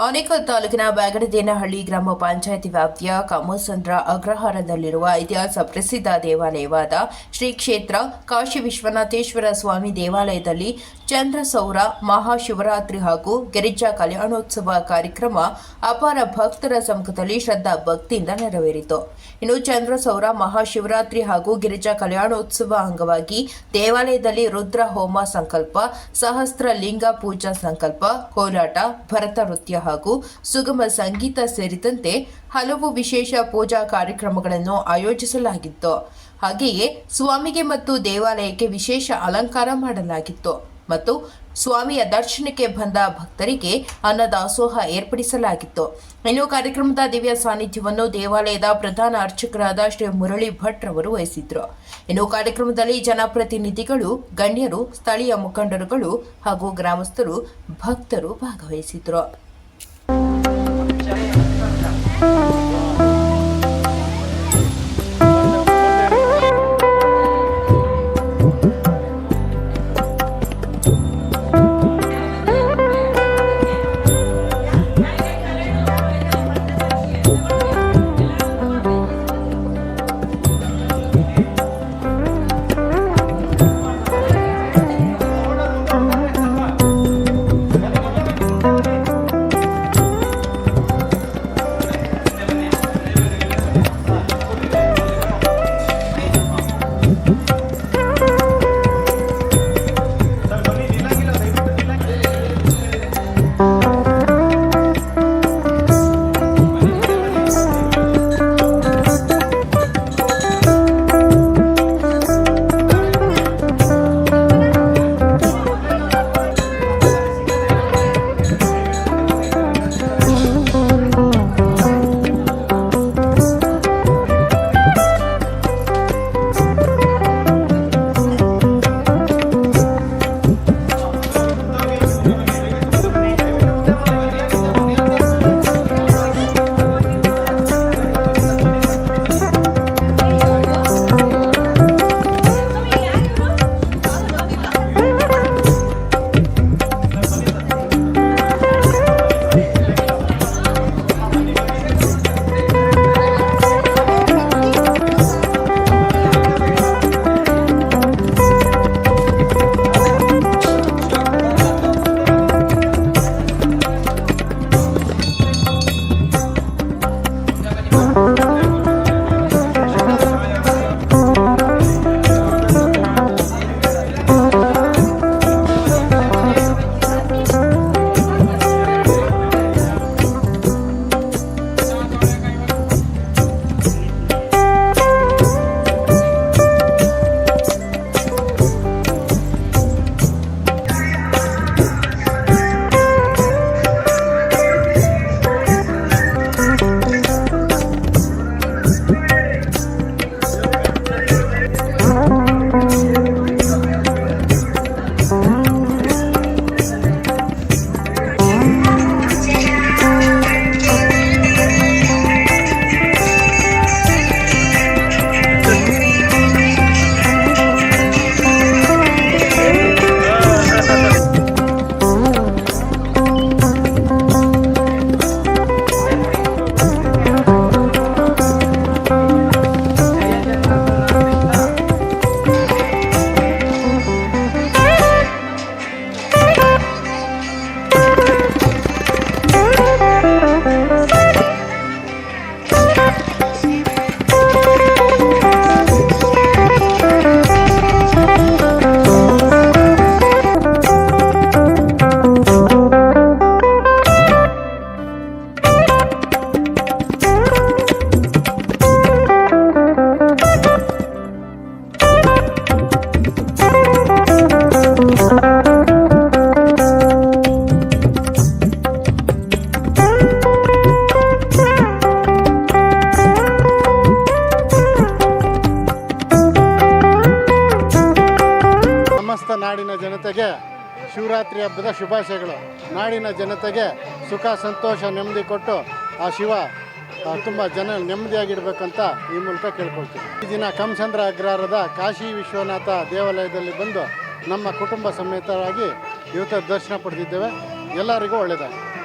ಆನೇಕಲ್ ತಾಲೂಕಿನ ಬ್ಯಾಗಡದೇನಹಳ್ಳಿ ಗ್ರಾಮ ಪಂಚಾಯಿತಿ ವ್ಯಾಪ್ತಿಯ ಕಾಮಸಂದ್ರ ಅಗ್ರಹಾರದಲ್ಲಿರುವ ಇತಿಹಾಸ ಪ್ರಸಿದ್ಧ ದೇವಾಲಯವಾದ ಶ್ರೀ ಕ್ಷೇತ್ರ ಕಾಶಿ ವಿಶ್ವನಾಥೇಶ್ವರ ಸ್ವಾಮಿ ದೇವಾಲಯದಲ್ಲಿ ಚಂದ್ರಸೌರ ಮಹಾಶಿವರಾತ್ರಿ ಹಾಗೂ ಗಿರಿಜಾ ಕಲ್ಯಾಣೋತ್ಸವ ಕಾರ್ಯಕ್ರಮ ಅಪಾರ ಭಕ್ತರ ಸಮ್ಮುಖದಲ್ಲಿ ಶ್ರದ್ಧಾ ಭಕ್ತಿಯಿಂದ ನೆರವೇರಿತು. ಇನ್ನು ಚಂದ್ರಸೌರ ಮಹಾಶಿವರಾತ್ರಿ ಹಾಗೂ ಗಿರಿಜಾ ಕಲ್ಯಾಣೋತ್ಸವ ಅಂಗವಾಗಿ ದೇವಾಲಯದಲ್ಲಿ ರುದ್ರ ಹೋಮ ಸಂಕಲ್ಪ, ಸಹಸ್ರ ಲಿಂಗ ಪೂಜಾ ಸಂಕಲ್ಪ, ಕೋಲಾಟ, ಭರತ ನೃತ್ಯ ಹಾಗೂ ಸುಗಮ ಸಂಗೀತ ಸೇರಿದಂತೆ ಹಲವು ವಿಶೇಷ ಪೂಜಾ ಕಾರ್ಯಕ್ರಮಗಳನ್ನು ಆಯೋಜಿಸಲಾಗಿತ್ತು. ಹಾಗೆಯೇ ಸ್ವಾಮಿಗೆ ಮತ್ತು ದೇವಾಲಯಕ್ಕೆ ವಿಶೇಷ ಅಲಂಕಾರ ಮಾಡಲಾಗಿತ್ತು ಮತ್ತು ಸ್ವಾಮಿಯ ದರ್ಶನಕ್ಕೆ ಬಂದ ಭಕ್ತರಿಗೆ ಅನ್ನದಾಸೋಹ ಏರ್ಪಡಿಸಲಾಗಿತ್ತು. ಇನ್ನು ಕಾರ್ಯಕ್ರಮದ ದಿವ್ಯ ಸಾನ್ನಿಧ್ಯವನ್ನು ದೇವಾಲಯದ ಪ್ರಧಾನ ಅರ್ಚಕರಾದ ಶ್ರೀ ಮುರಳಿ ಭಟ್ ರವರು ವಹಿಸಿದ್ರು. ಇನ್ನು ಕಾರ್ಯಕ್ರಮದಲ್ಲಿ ಜನಪ್ರತಿನಿಧಿಗಳು, ಗಣ್ಯರು, ಸ್ಥಳೀಯ ಮುಖಂಡರುಗಳು ಹಾಗೂ ಗ್ರಾಮಸ್ಥರು, ಭಕ್ತರು ಭಾಗವಹಿಸಿದ್ರು. ನಾಡಿನ ಜನತೆಗೆ ಶಿವರಾತ್ರಿ ಹಬ್ಬದ ಶುಭಾಶಯಗಳು. ನಾಡಿನ ಜನತೆಗೆ ಸುಖ, ಸಂತೋಷ, ನೆಮ್ಮದಿ ಕೊಟ್ಟು ಆ ಶಿವ ತುಂಬ ಜನ ನೆಮ್ಮದಿಯಾಗಿಡಬೇಕಂತ ಈ ಮೂಲಕ ಕೇಳ್ಕೊಳ್ತೀವಿ. ಈ ದಿನ ಕಾಮಸಂದ್ರ ಅಗ್ರಹಾರದ ಕಾಶಿ ವಿಶ್ವನಾಥ ದೇವಾಲಯದಲ್ಲಿ ಬಂದು ನಮ್ಮ ಕುಟುಂಬ ಸಮೇತರಾಗಿ ಇವತ್ತು ದರ್ಶನ ಪಡೆದಿದ್ದೇವೆ. ಎಲ್ಲರಿಗೂ ಒಳ್ಳೆಯದಾಗಲಿ.